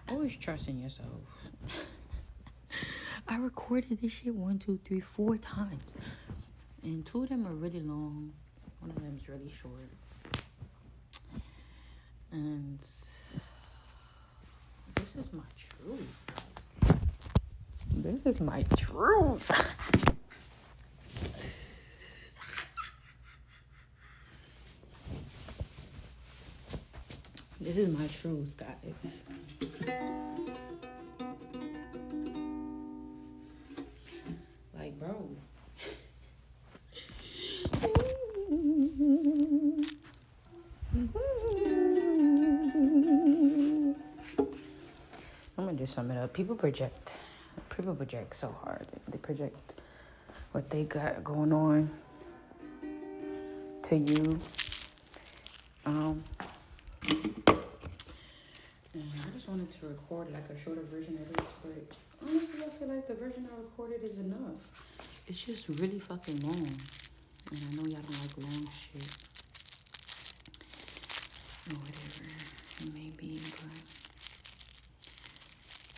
Always trust in yourself. I recorded this shit 1, 2, 3, 4 times. And 2 of them are really long. One of them is really short. And this is my truth. This is my truth. This is my truth, guys. Like, bro. I'm gonna just sum it up. People project so hard. They project what they got going on to you. And I just wanted to record like a shorter version of this, but honestly, I feel like the version I recorded is enough. It's just really fucking long. And I know y'all don't like long shit. Or whatever it may be, but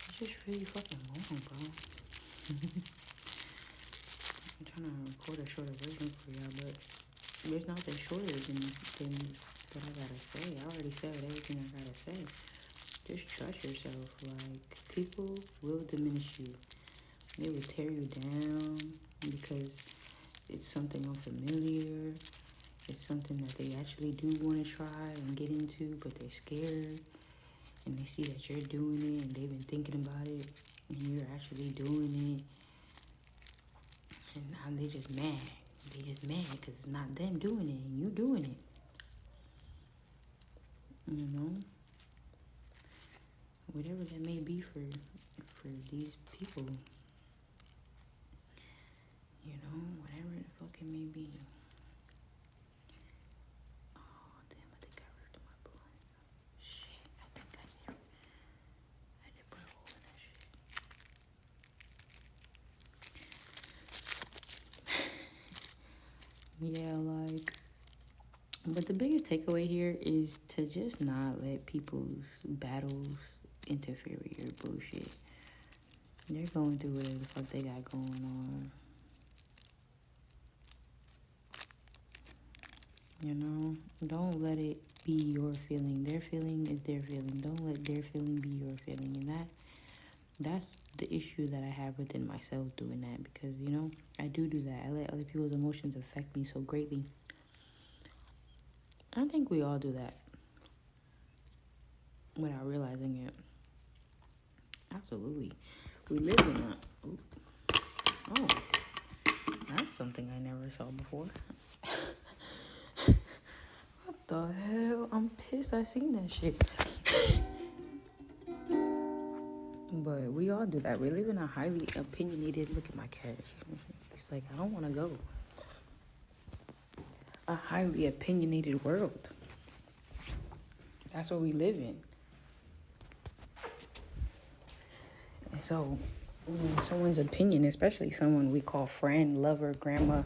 it's just really fucking long, bro. I'm trying to record a shorter version for y'all, but there's nothing shorter than what I gotta say. I already said everything I gotta say. Just trust yourself. Like, people will diminish you. They will tear you down because it's something unfamiliar. It's something that they actually do want to try and get into, but they're scared. And they see that you're doing it and they've been thinking about it and you're actually doing it. And now they just mad. They just mad because it's not them doing it and you doing it. You know? Whatever that may be for these people. You know, whatever the fuck it may be. Oh, damn, I think I ripped my blunt. Shit, I think I did put a hole in that shit. Yeah, like, but the biggest takeaway here is to just not let people's battles interfere with your bullshit. They're going through whatever the fuck they got going on. You know, don't let it be your feeling. Their feeling is their feeling. Don't let their feeling be your feeling. And that's the issue that I have within myself doing that. Because, you know, I do that. I let other people's emotions affect me so greatly. I think we all do that without realizing it. Absolutely. We live in that. Oh, that's something I never saw before. What the hell? I'm pissed I seen that shit. But we all do that. We live in a highly opinionated, look at my cat. It's like, I don't want to go. A highly opinionated world. That's what we live in. And so, when someone's opinion, especially someone we call friend, lover, grandma,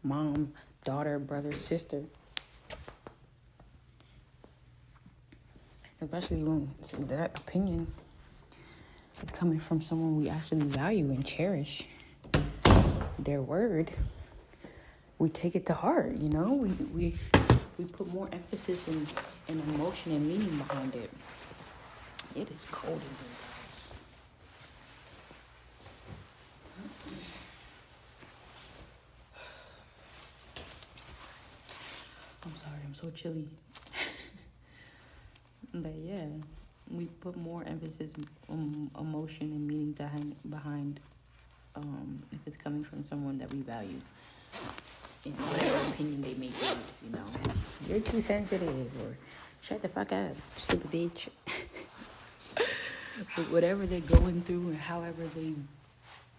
mom, daughter, brother, sister, especially when that opinion is coming from someone we actually value and cherish, their word, we take it to heart, you know? We put more emphasis and emotion and meaning behind it. It is cold in here. I'm sorry, I'm so chilly. But yeah, we put more emphasis on emotion and meaning behind if it's coming from someone that we value. In whatever opinion they may give, you know. You're too sensitive, or shut the fuck up, stupid bitch. But whatever they're going through and however they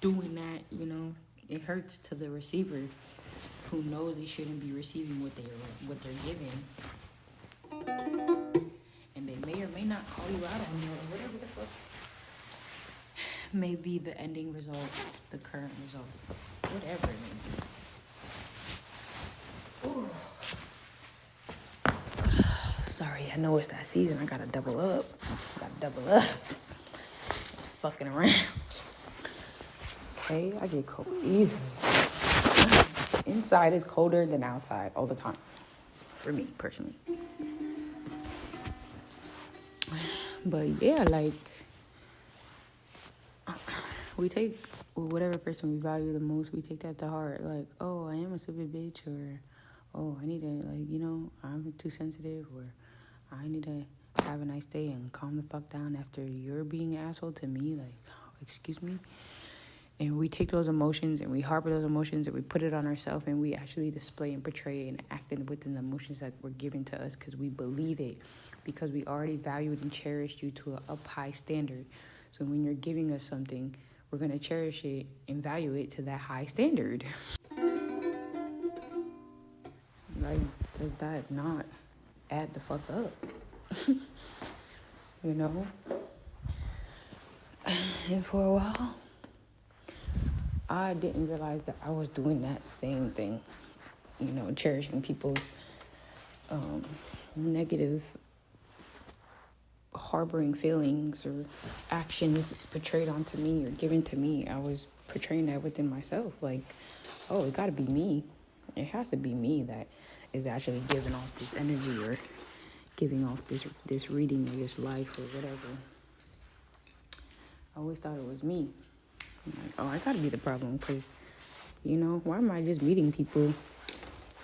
doing that, you know, it hurts to the receiver who knows they shouldn't be receiving what they're giving. And they may or may not call you out on it, or whatever the fuck may be the ending result, the current result, whatever it may be. Ooh. Sorry, I know it's that season. I gotta double up. fucking around. Okay, I get cold easily. Inside is colder than outside all the time. For me, personally. But yeah, like, we take whatever person we value the most, we take that to heart. Like, oh, I am a stupid bitch, or, oh, I need to, like, you know, I'm too sensitive, or I need to have a nice day and calm the fuck down after you're being an asshole to me. Like, excuse me? And we take those emotions and we harbor those emotions and we put it on ourselves and we actually display and portray and act within the emotions that were given to us because we believe it, because we already valued and cherished you to an up high standard. So when you're giving us something, we're going to cherish it and value it to that high standard. Like, does that not add the fuck up? You know? And for a while, I didn't realize that I was doing that same thing, you know, cherishing people's negative, harboring feelings or actions portrayed onto me or given to me. I was portraying that within myself, like, oh, it gotta be me. It has to be me that is actually giving off this energy or giving off this reading or this life or whatever. I always thought it was me. I'm like, oh, I gotta be the problem because, you know, why am I just meeting people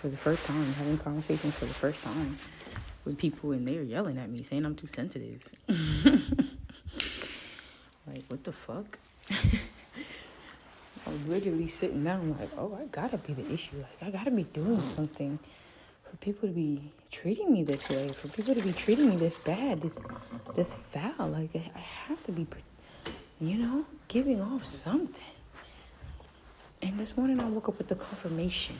for the first time, having conversations for the first time with people and they're yelling at me saying I'm too sensitive? Like, what the fuck? I was literally sitting down like, oh, I gotta be the issue. Like, I gotta be doing something for people to be treating me this way, for people to be treating me this bad, this foul. Like, I have to be, you know, giving off something. And this morning I woke up with the confirmation.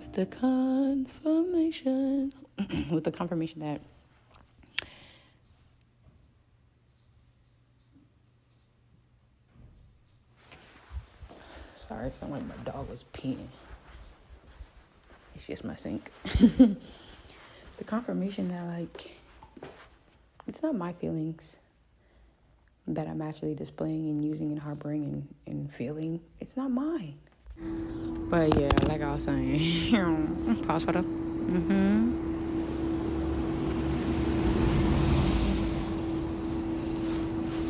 With the confirmation that sorry, it sounded like my dog was peeing. It's just my sink. The confirmation that, like, it's not my feelings that I'm actually displaying and using and harboring and feeling. It's not mine. But yeah, like I was saying, pause for the.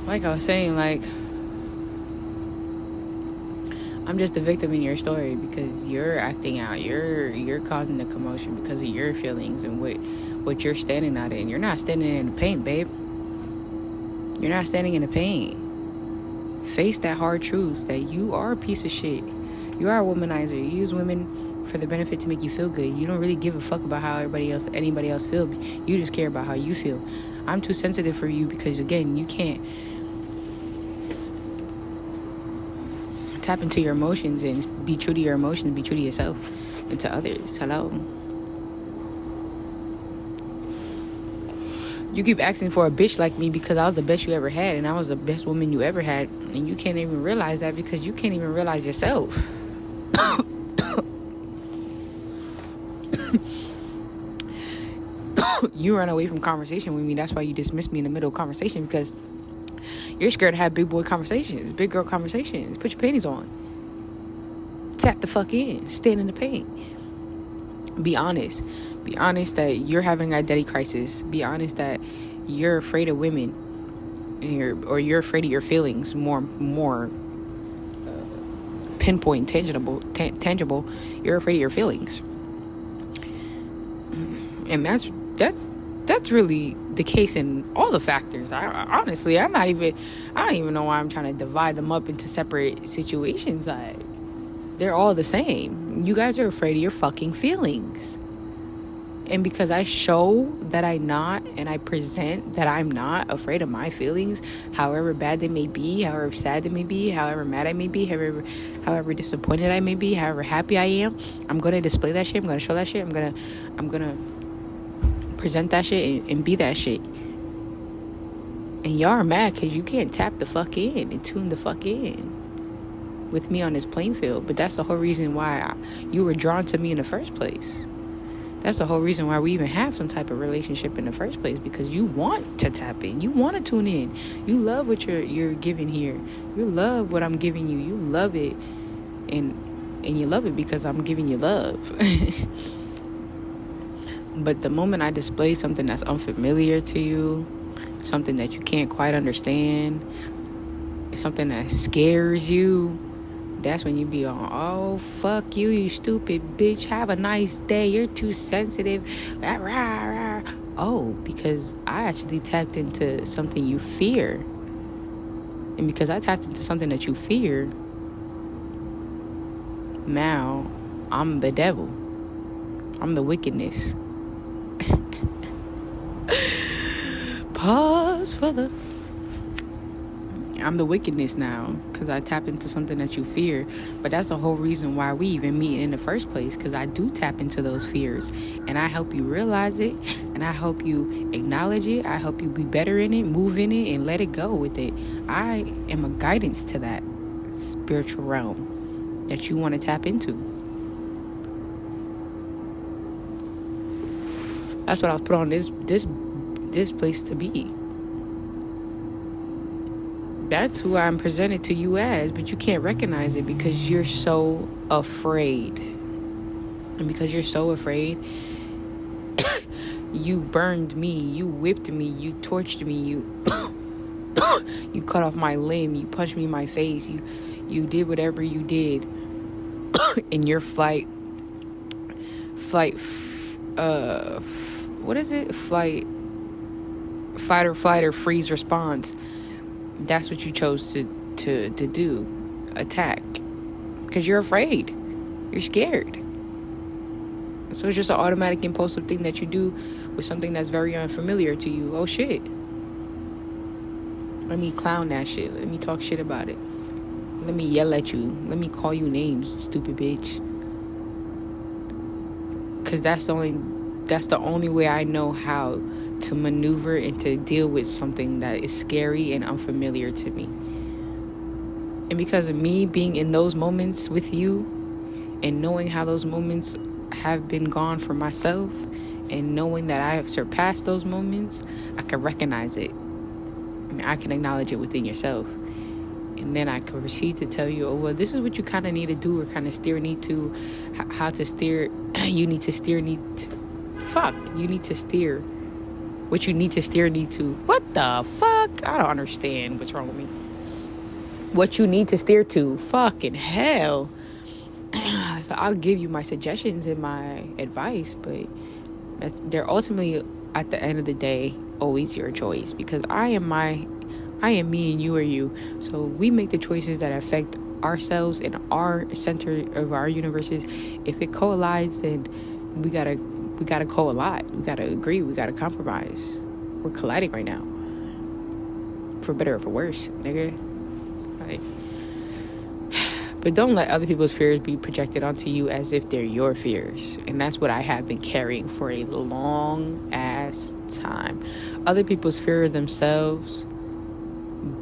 Like I was saying, like, I'm just a victim in your story because you're acting out. You're causing the commotion because of your feelings and what you're standing out in. You're not standing in the paint, babe. You're not standing in the paint. Face that hard truth that you are a piece of shit. You are a womanizer. You use women for the benefit to make you feel good. You don't really give a fuck about how anybody else feels. You just care about how you feel. I'm too sensitive for you because, again, you can't tap into your emotions and be true to your emotions, be true to yourself and to others. Hello. You keep asking for a bitch like me because I was the best you ever had and I was the best woman you ever had, and you can't even realize that because you can't even realize yourself. You run away from conversation with me. That's why you dismiss me in the middle of conversation, because you're scared to have big boy conversations, big girl conversations. Put your panties on. Tap the fuck in. Stand in the paint. Be honest. Be honest that you're having an identity crisis. Be honest that you're afraid of women, or you're afraid of your feelings. More pinpoint, tangible. You're afraid of your feelings, and that's really the case in all the factors. Honestly, I don't even know why I'm trying to divide them up into separate situations. They're all the same. You guys are afraid of your fucking feelings. And because I show that I'm not, and I present that I'm not afraid of my feelings, however bad they may be, however sad they may be, however mad I may be, however disappointed I may be, however happy I am, I'm going to display that shit. I'm going to show that shit. I'm going to present that shit and be that shit. And y'all are mad because you can't tap the fuck in and tune the fuck in with me on this playing field. But that's the whole reason why you were drawn to me in the first place. That's the whole reason why we even have some type of relationship in the first place, because you want to tap in. You want to tune in. You love what you're giving here. You love what I'm giving you. You love it. And you love it because I'm giving you love. But the moment I display something that's unfamiliar to you, something that you can't quite understand, something that scares you, that's when you be on, oh, fuck you, you stupid bitch. Have a nice day. You're too sensitive. Rah, rah, rah. Oh, because I actually tapped into something you fear. And because I tapped into something that you fear, now I'm the devil. I'm the wickedness. Pause for the... I'm the wickedness now because I tapped into something that you fear. But that's the whole reason why we even meet in the first place, because I do tap into those fears and I help you realize it, and I help you acknowledge it. I help you be better in it, move in it, and let it go with it. I am a guidance to that spiritual realm that you want to tap into. That's what I was put on this place to be. That's who I'm presented to you as, but you can't recognize it because you're so afraid. And because you're so afraid, you burned me, you whipped me, you torched me, you cut off my limb, you punched me in my face, you did whatever you did in your fight, fight or flight or freeze response. That's what you chose to do. Attack. Because you're afraid. You're scared. So it's just an automatic impulsive thing that you do with something that's very unfamiliar to you. Oh shit. Let me clown that shit. Let me talk shit about it. Let me yell at you. Let me call you names, stupid bitch. Because that's the only way I know how to maneuver and to deal with something that is scary and unfamiliar to me. And because of me being in those moments with you and knowing how those moments have been gone for myself and knowing that I have surpassed those moments, I can recognize it. I can acknowledge it within yourself. And then I can proceed to tell you, oh, well, this is what you kind of need to do, or kind of steer need to, how to steer. You need to steer, you need to steer. What you need to steer need to. What the fuck? I don't understand what's wrong with me. What you need to steer to. Fucking hell. So I'll give you my suggestions and my advice, but they're ultimately, at the end of the day, always your choice, because I am me and you are you. So we make the choices that affect ourselves and our center of our universes. If it collides, then we gotta collide. We gotta agree. We gotta compromise. We're colliding right now, for better or for worse, nigga. Like, but don't let other people's fears be projected onto you as if they're your fears. And that's what I have been carrying for a long ass time. Other people's fear of themselves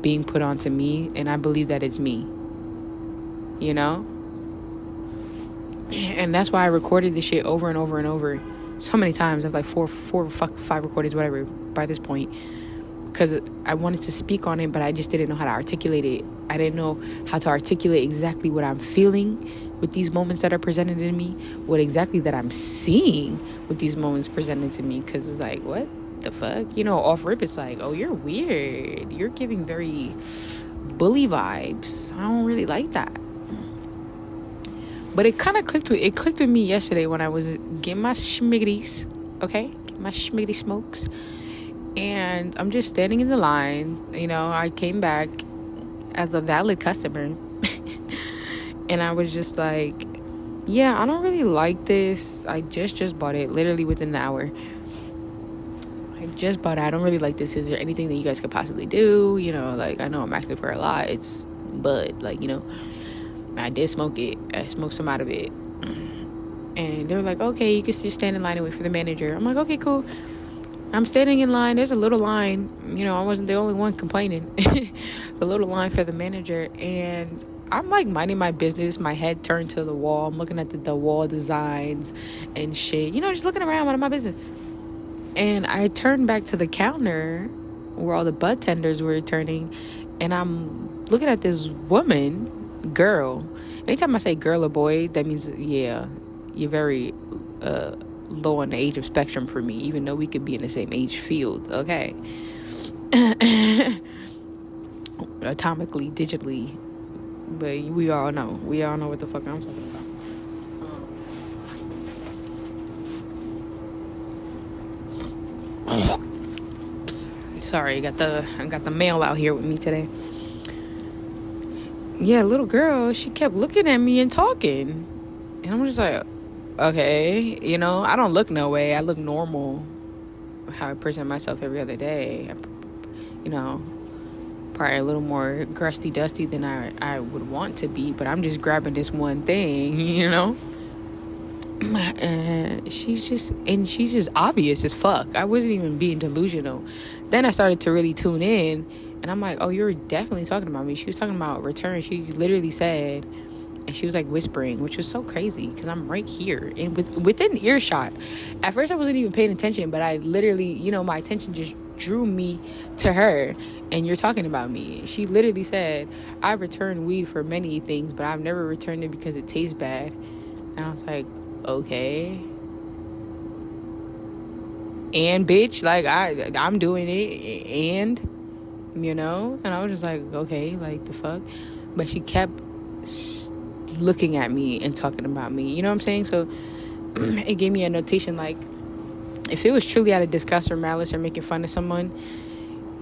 being put onto me, and I believe that it's me. You know? And that's why I recorded this shit over and over and over so many times. I have like five recordings, whatever, by this point, because I wanted to speak on it, but I just didn't know how to articulate it. I didn't know how to articulate exactly what I'm feeling with these moments that are presented in me, what exactly that I'm seeing with these moments presented to me, because it's like, what the fuck? You know, off rip, it's like, oh, you're weird. You're giving very bully vibes. I don't really like that. But it kind of clicked with me yesterday when I was getting my schmiggities, okay? Getting my schmiggity smokes. And I'm just standing in the line. You know, I came back as a valid customer. And I was just like, yeah, I don't really like this. I just bought it literally within the hour. I just bought it. I don't really like this. Is there anything that you guys could possibly do? You know, like, I know I'm asking for a lot. It's bud, like, you know. I did smoke it. I smoked some out of it. And they were like, okay, you can just stand in line and wait for the manager. I'm like, okay, cool. I'm standing in line. There's a little line. You know, I wasn't the only one complaining. It's a little line for the manager. And I'm like minding my business, my head turned to the wall. I'm looking at the wall designs and shit, just looking around, minding my business. And I turned back to the counter where all the bud tenders were turning, and I'm looking at this girl. Anytime I say girl or boy, that means, yeah, you're very low on the age of spectrum for me, even though we could be in the same age field, okay? Atomically, digitally, but we all know what the fuck I'm talking about. Sorry, I got the mail out here with me today. Yeah, little girl, she kept looking at me and talking, and I'm just like, okay, I don't look no way. I look normal, how I present myself every other day. Probably a little more crusty dusty than I would want to be, but I'm just grabbing this one thing, and she's just obvious as fuck. I wasn't even being delusional. Then I started to really tune in, and I'm like, oh, you're definitely talking about me. She was talking about return. She literally said, and she was like whispering, which was so crazy because I'm right here and within earshot. At first I wasn't even paying attention, but I literally, my attention just drew me to her. And you're talking about me. She literally said, I've returned weed for many things, but I've never returned it because it tastes bad. And I was like, okay. And bitch, like I'm doing it, and and I was just like, okay, like the fuck. But she kept looking at me and talking about me, you know what I'm saying? So it gave me a notation, like, if it was truly out of disgust or malice or making fun of someone,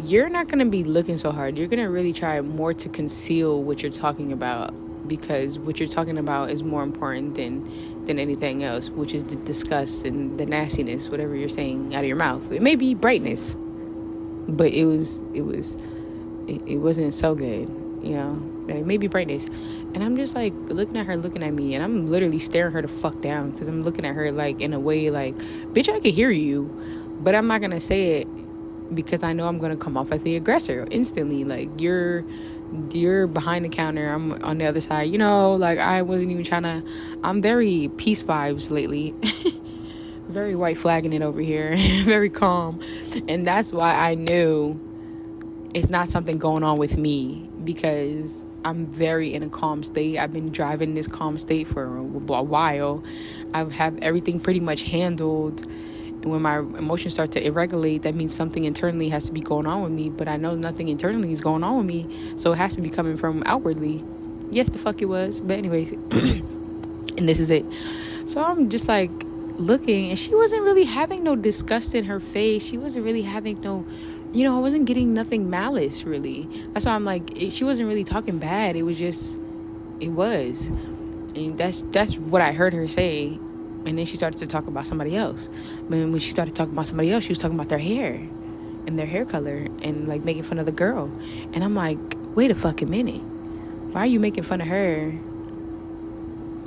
you're not going to be looking so hard. You're going to really try more to conceal what you're talking about, because what you're talking about is more important than anything else, which is the disgust and the nastiness, whatever you're saying out of your mouth. It may be brightness, but it wasn't so good, It may be brightness. And I'm just like looking at her, looking at me, and I'm literally staring her the fuck down, because I'm looking at her like in a way like, bitch, I can hear you, but I'm not gonna say it because I know I'm gonna come off as the aggressor instantly. Like, you're behind the counter, I'm on the other side, like I wasn't even trying to. I'm very peace vibes lately. Very white flagging it over here. Very calm. And that's why I knew it's not something going on with me, because I'm very in a calm state. I've been driving this calm state for a while. I have everything pretty much handled. And when my emotions start to irregulate, that means something internally has to be going on with me. But I know nothing internally is going on with me, so it has to be coming from outwardly. Yes, the fuck it was. But anyways, and this is it. So I'm just like looking, and she wasn't really having no disgust in her face. She wasn't really having no, I wasn't getting nothing malice, really. That's why I'm like, she wasn't really talking bad. It was just, it was. And that's what I heard her say. And then she started to talk about somebody else. But when she started talking about somebody else, she was talking about their hair and their hair color and like making fun of the girl. And I'm like, wait a fucking minute. Why are you making fun of her?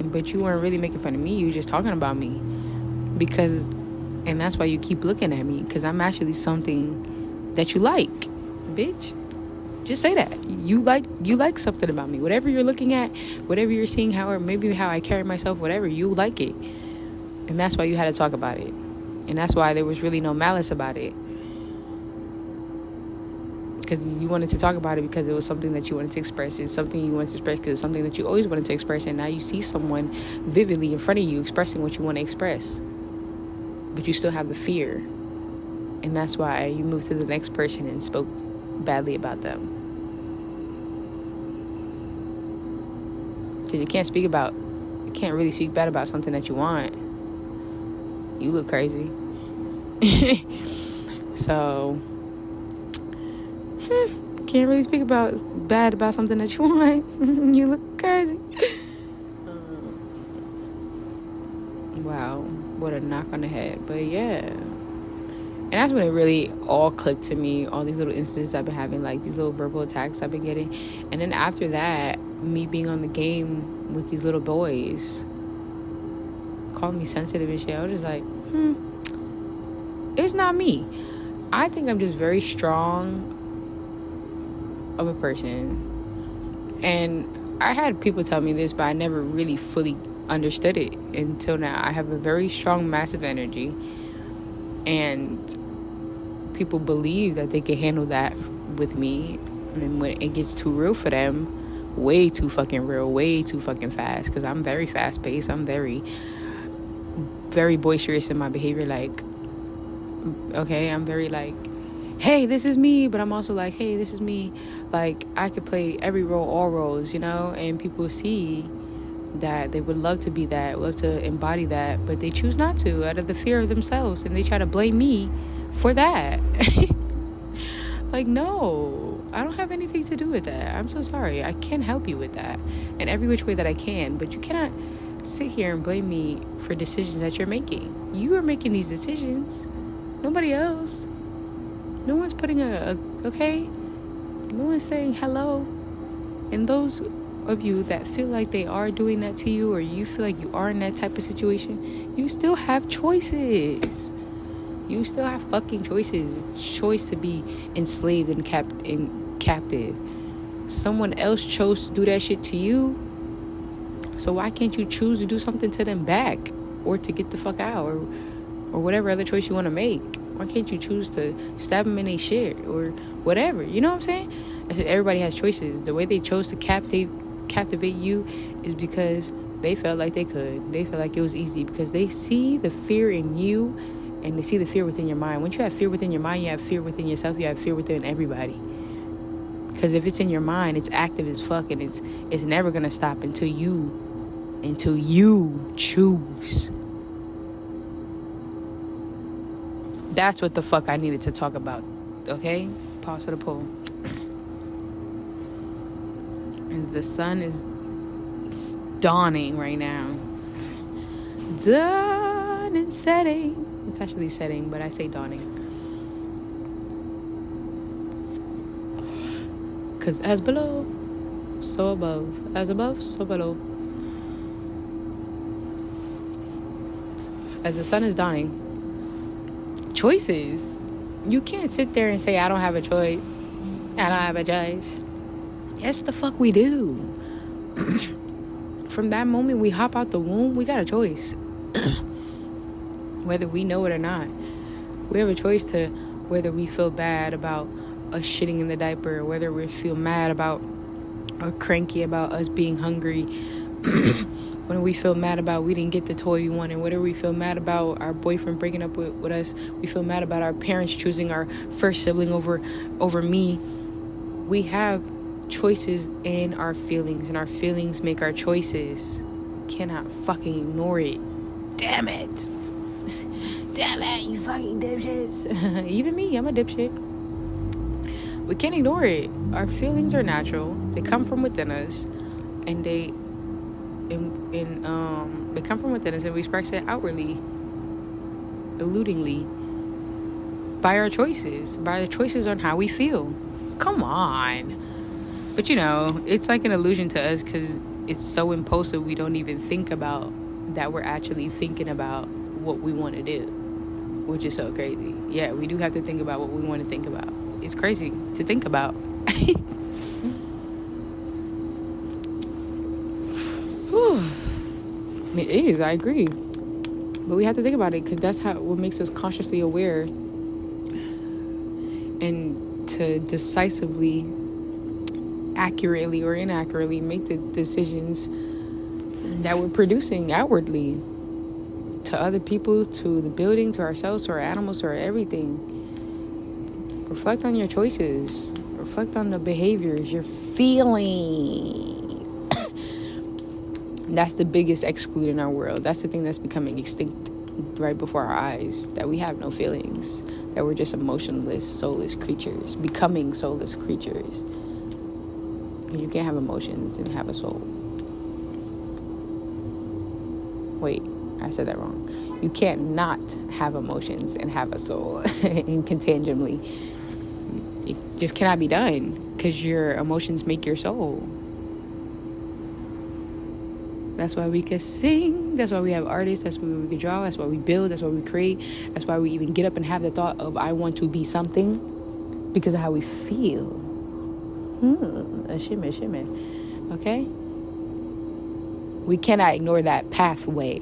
But you weren't really making fun of me. You were just talking about me. And that's why you keep looking at me, because I'm actually something that you like, bitch. Just say that. You like something about me. Whatever you're looking at, whatever you're seeing, maybe how I carry myself, whatever, you like it. And that's why you had to talk about it. And that's why there was really no malice about it. Because you wanted to talk about it because it was something that you wanted to express. It's something you wanted to express because it's something that you always wanted to express. And now you see someone vividly in front of you expressing what you want to express. But you still have the fear. And that's why you moved to the next person and spoke badly about them. Because you can't really speak bad about something that you want. You look crazy. So, can't really speak bad about something that you want. You look crazy. Wow, what a knock on the head. But yeah. And that's when it really all clicked to me. All these little instances I've been having, like these little verbal attacks I've been getting. And then after that, me being on the game with these little boys, calling me sensitive and shit. I was just like, it's not me. I think I'm just very strong of a person. And I had people tell me this, but I never really fully understood it until now. I have a very strong, massive energy, and people believe that they can handle that with me. And when it gets too real for them, way too fucking real, way too fucking fast, because I'm very fast-paced. I'm very, very boisterous in my behavior. Like, okay, I'm very like, hey, this is me, but I'm also like, hey, this is me. Like, I could play every role, all roles, and people see that they would love to be that, love to embody that, but they choose not to out of the fear of themselves, and they try to blame me for that. Like, no, I don't have anything to do with that. I'm so sorry. I can't help you with that in every which way that I can, but you cannot sit here and blame me for decisions that you're making. You are making these decisions, nobody else. No one's putting okay? No one's saying hello. And those of you that feel like they are doing that to you, or you feel like you are in that type of situation, you still have choices. You still have fucking choices. Choice to be enslaved and captive. Someone else chose to do that shit to you. So why can't you choose to do something to them back, or to get the fuck out, or whatever other choice you want to make? Why can't you choose to stab them in their shit or whatever? You know what I'm saying? I said everybody has choices. The way they chose to captivate you is because they felt like they could. They felt like it was easy because they see the fear in you, and they see the fear within your mind. Once you have fear within your mind, you have fear within yourself. You have fear within everybody. Because if it's in your mind, it's active as fuck, and it's never gonna stop until you choose. That's what the fuck I needed to talk about. Okay? Pause for the poll. As the sun is dawning right now. Dawn and setting. It's actually setting, but I say dawning. Because as below, so above. As above, so below. As the sun is dawning, choices. You can't sit there and say, I don't have a choice. I don't have a choice. Yes, the fuck we do. From that moment we hop out the womb, we got a choice. Whether we know it or not. We have a choice to whether we feel bad about us shitting in the diaper, or whether we feel mad about or cranky about us being hungry. When we feel mad about we didn't get the toy we wanted, whether we feel mad about our boyfriend breaking up with us, we feel mad about our parents choosing our first sibling over me. We have choices in our feelings, and our feelings make our choices. Cannot fucking ignore it. Damn it. Damn it, you fucking dipshits. Even me, I'm a dipshit. We can't ignore it. Our feelings are natural. They come from within us, and they come from within us, and we express it outwardly, eludingly, by our choices, on how we feel. Come on. But it's like an illusion to us, because it's so impulsive, we don't even think about that we're actually thinking about what we want to do, which is so crazy. Yeah, we do have to think about what we want to think about. It's crazy to think about. It is, I agree. But we have to think about it, because that's what makes us consciously aware, and to decisively, accurately or inaccurately make the decisions that we're producing outwardly to other people, to the building, to ourselves, to our animals, to our everything. Reflect on your choices. Reflect on the behaviors you're feeling. That's the biggest exclude in our world. That's the thing that's becoming extinct right before our eyes. That we have no feelings. That we're just emotionless, soulless creatures. Becoming soulless creatures. You can't have emotions and have a soul. Wait, I said that wrong. You can't not have emotions and have a soul incontingently. It just cannot be done, because your emotions make your soul. That's why we can sing. That's why we have artists. That's why we can draw. That's why we build. That's why we create. That's why we even get up and have the thought of, I want to be something, because of how we feel. A shimmy. Okay? We cannot ignore that pathway.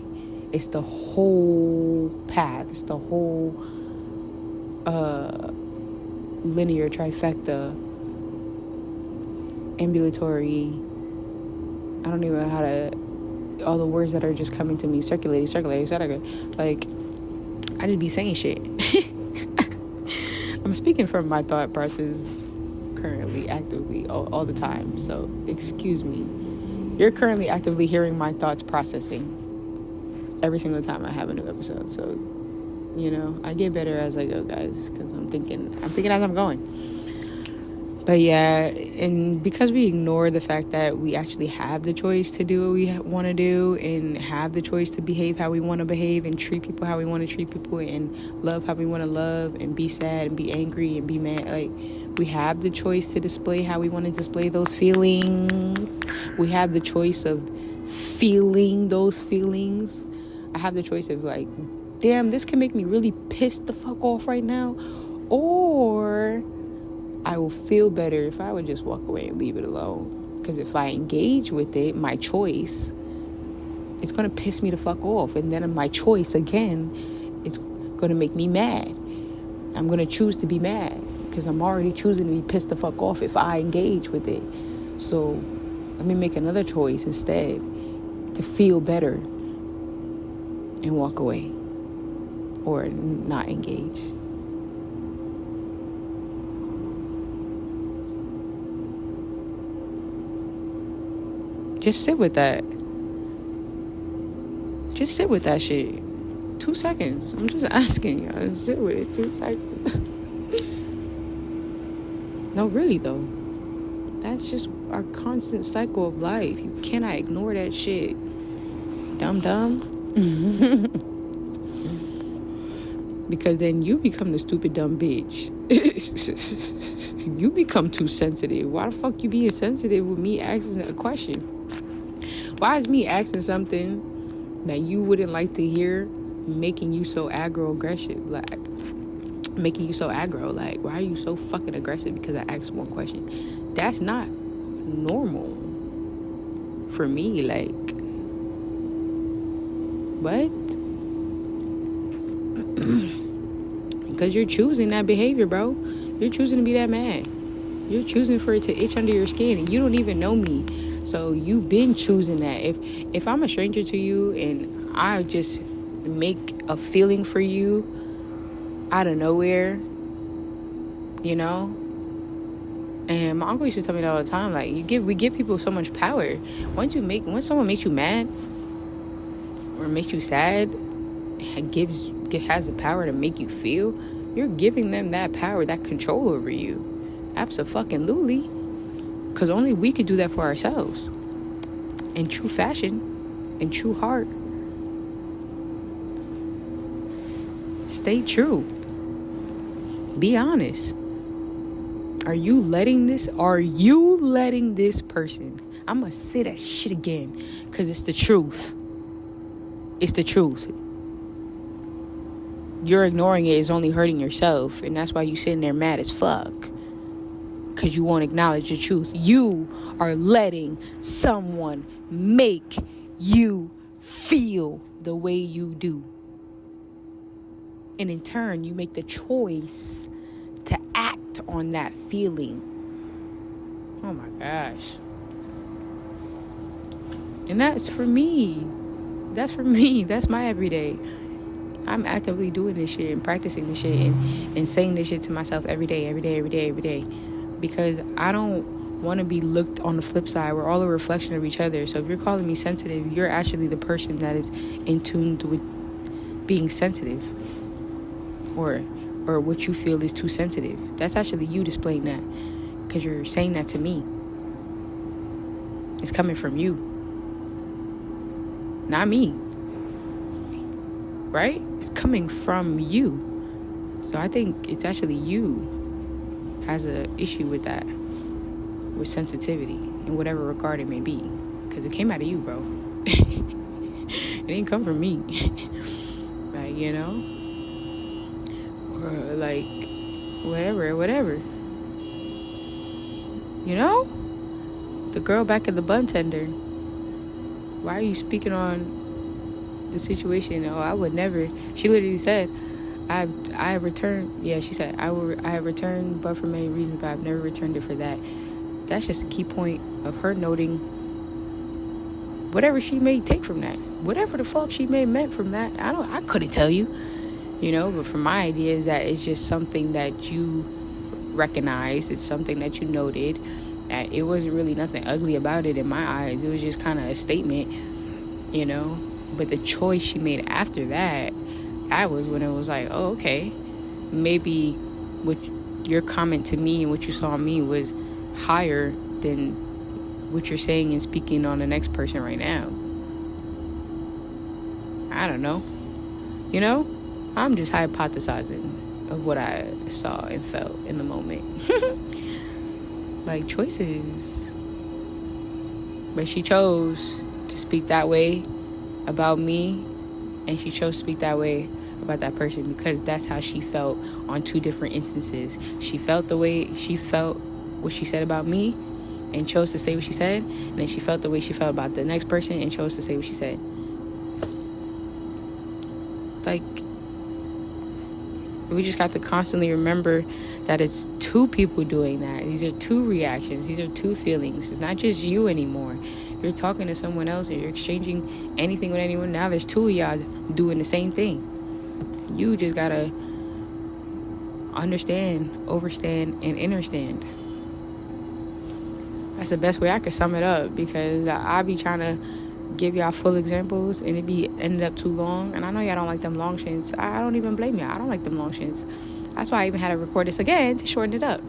It's the whole path. It's the whole linear trifecta, ambulatory. I don't even know how to. All the words that are just coming to me, circulating. Like, I just be saying shit. I'm speaking from my thought process currently, actively, all the time. So, excuse me. You're currently actively hearing my thoughts processing every single time I have a new episode. So, I get better as I go, guys, because I'm thinking as I'm going. But yeah, and because we ignore the fact that we actually have the choice to do what we want to do, and have the choice to behave how we want to behave, and treat people how we want to treat people, and love how we want to love, and be sad and be angry and be mad. Like, we have the choice to display how we want to display those feelings. We have the choice of feeling those feelings. I have the choice of, like, damn, this can make me really pissed the fuck off right now, or I will feel better if I would just walk away and leave it alone. Because if I engage with it, my choice, it's going to piss me the fuck off. And then my choice, again, it's going to make me mad. I'm going to choose to be mad because I'm already choosing to be pissed the fuck off if I engage with it. So let me make another choice instead to feel better and walk away or not engage. Just sit with that. Just sit with that shit. 2 seconds. I'm just asking y'all to sit with it. 2 seconds. No, really though. That's just our constant cycle of life. You cannot ignore that shit. Dumb. Because then you become the stupid dumb bitch. You become too sensitive. Why the fuck you being sensitive with me asking a question? Why is me asking something that you wouldn't like to hear making you so aggressive? Like, making you so aggro. Like, why are you so fucking aggressive because I asked one question? That's not normal for me. Like, what? Because you're choosing that behavior, bro. You're choosing to be that mad. You're choosing for it to itch under your skin, and you don't even know me. So you've been choosing that. If I'm a stranger to you and I just make a feeling for you out of nowhere, and my uncle used to tell me that all the time, like, we give people so much power. When someone makes you mad or makes you sad, has the power to make you feel, you're giving them that power, that control over you. Abso-fucking-lutely. Because only we could do that for ourselves. In true fashion. In true heart. Stay true. Be honest. Are you letting this person? I'm going to say that shit again. Because it's the truth. It's the truth. You're ignoring it is only hurting yourself. And that's why you sitting there mad as fuck. Because you won't acknowledge the truth. You are letting someone make you feel the way you do. And in turn, you make the choice to act on that feeling. Oh my gosh. And that's for me. That's my everyday. I'm actively doing this shit and practicing this shit and saying this shit to myself every day. Because I don't want to be looked on the flip side. We're all a reflection of each other. So if you're calling me sensitive, you're actually the person that is in tune with being sensitive. Or what you feel is too sensitive. That's actually you displaying that. Because you're saying that to me. It's coming from you. Not me. Right? It's coming from you. So I think it's actually you has an issue with that. With sensitivity. In whatever regard it may be. Because it came out of you, bro. It didn't come from me. Like, Or like, whatever. The girl back at the bun tender. why are you speaking on the situation? Oh, I would never. She literally said, I have returned. Yeah, she said, I have returned, but for many reasons, but I've never returned it for that. That's just a key point of her noting whatever she may take from that. Whatever the fuck she may meant from that. I couldn't tell you. But from my idea is that it's just something that you recognize. It's something that you noted. That it wasn't really nothing ugly about it in my eyes. It was just kind of a statement, But the choice she made after that was when it was like, oh, okay. Maybe what your comment to me and what you saw in me was higher than what you're saying and speaking on the next person right now. I don't know. I'm just hypothesizing of what I saw and felt in the moment. Like choices. But she chose to speak that way about me, and she chose to speak that way about that person because that's how she felt on two different instances. She felt the way she felt what she said about me and chose to say what she said, and then she felt the way she felt about the next person and chose to say what she said. Like, we just got to constantly remember that it's two people doing that. These are two reactions. These are two feelings. It's not just you anymore. If you're talking to someone else or you're exchanging anything with anyone, now there's two of y'all doing the same thing. You just gotta understand, overstand, and understand. That's the best way I could sum it up, because I be trying to give y'all full examples and it be ended up too long, and I know y'all don't like them long shits. I don't even blame y'all. I don't like them long shits. That's why I even had to record this again to shorten it up.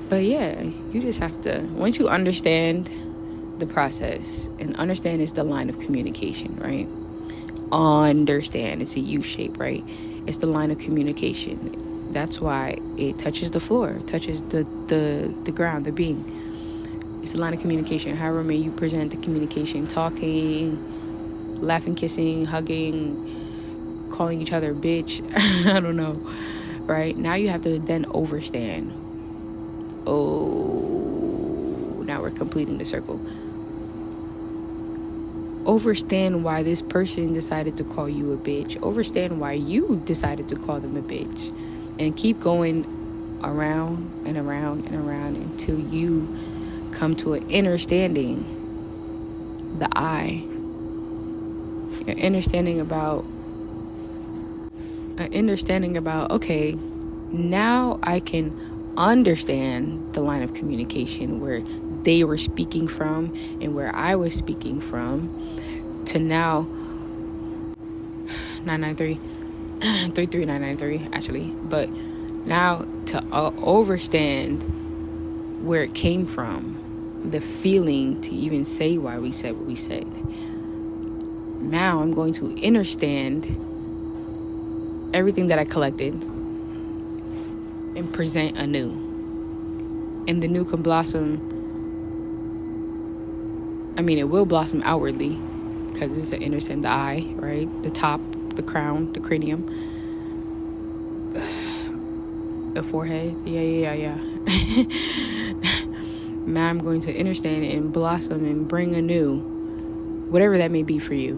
But yeah, you just have to, once you understand the process, and understand is the line of communication, right? Understand, it's a U shape, right? It's the line of communication. That's why it touches the floor, touches the ground, the being. It's a line of communication. However may you present the communication, talking, laughing, kissing, hugging, calling each other a bitch. I don't know. Right? Now you have to then overstand. Oh, now we're completing the circle. Overstand why this person decided to call you a bitch. Overstand why you decided to call them a bitch. And keep going around and around and around until you come to an understanding, the I. An understanding about, okay, now I can understand the line of communication where they were speaking from and where I was speaking from, to now 993 33993 actually, but now to overstand where it came from, the feeling to even say why we said what we said. Now I'm going to understand everything that I collected and present anew, and the new can blossom. It will blossom outwardly, because it's an understand, the eye, right? The top, the crown, the cranium, the forehead. Yeah. Now I'm going to understand and blossom and bring anew whatever that may be for you,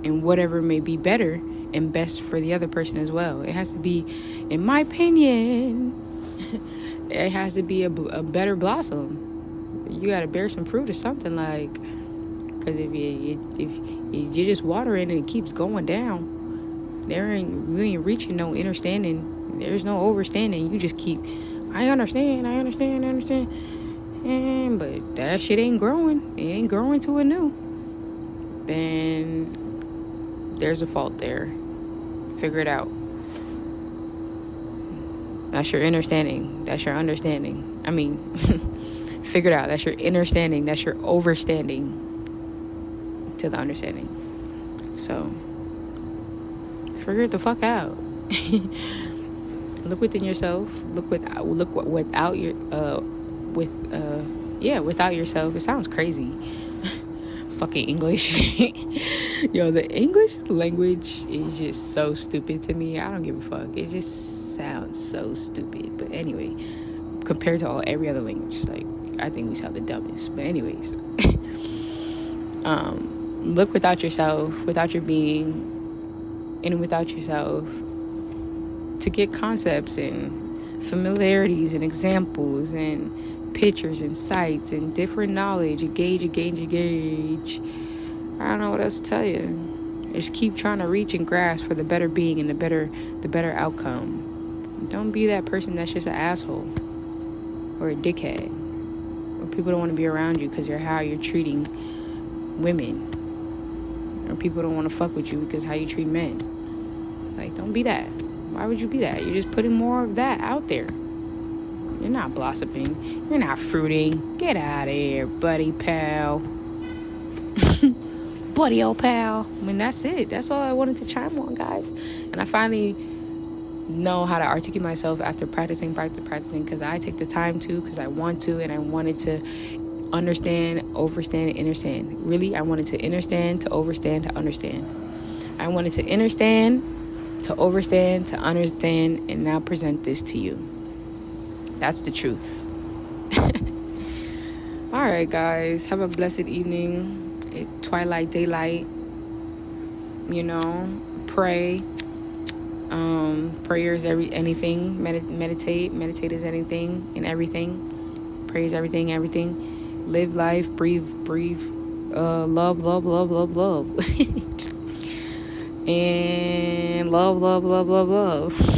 and whatever may be better and best for the other person as well. It has to be, in my opinion, it has to be a better blossom. You got to bear some fruit or something, like, because if you just water it and it keeps going down, you ain't reaching no understanding. There's no overstanding. You just keep, I understand, but that shit ain't growing. It ain't growing to a new. Then there's a fault there. Figure it out. That's your understanding. That's your understanding. Figure it out. That's your understanding. That's your overstanding to the understanding. So figure it the fuck out. Look within yourself. Look without yourself. It sounds crazy. Fucking English. Yo, the English language is just so stupid to me. I don't give a fuck. It just sounds so stupid. But anyway, compared to every other language, like, I think we sound the dumbest. But anyways, look without yourself, without your being, and without yourself, to get concepts and familiarities and examples and pictures and sights and different knowledge. Engage. I don't know what else to tell you. Just keep trying to reach and grasp for the better being and the better outcome. Don't be that person that's just an asshole or a dickhead, or people don't want to be around you because you're how you're treating women, or people don't want to fuck with you because how you treat men. Like, don't be that. Why would you be that? You're just putting more of that out there. You're not blossoming. You're not fruiting. Get out of here, buddy, pal. Buddy, old pal. I mean, that's it. That's all I wanted to chime on, guys. And I finally know how to articulate myself after practicing, because I take the time to, because I want to, and I wanted to understand, overstand, and understand. Really, I wanted to understand, to overstand, to understand. I wanted to understand, to overstand, to understand, and now present this to you. That's the truth. All right, guys. Have a blessed evening. It's twilight, daylight. Pray. Prayer is anything. Meditate is anything and everything. Pray is everything. Live life. Breathe. Love. And love.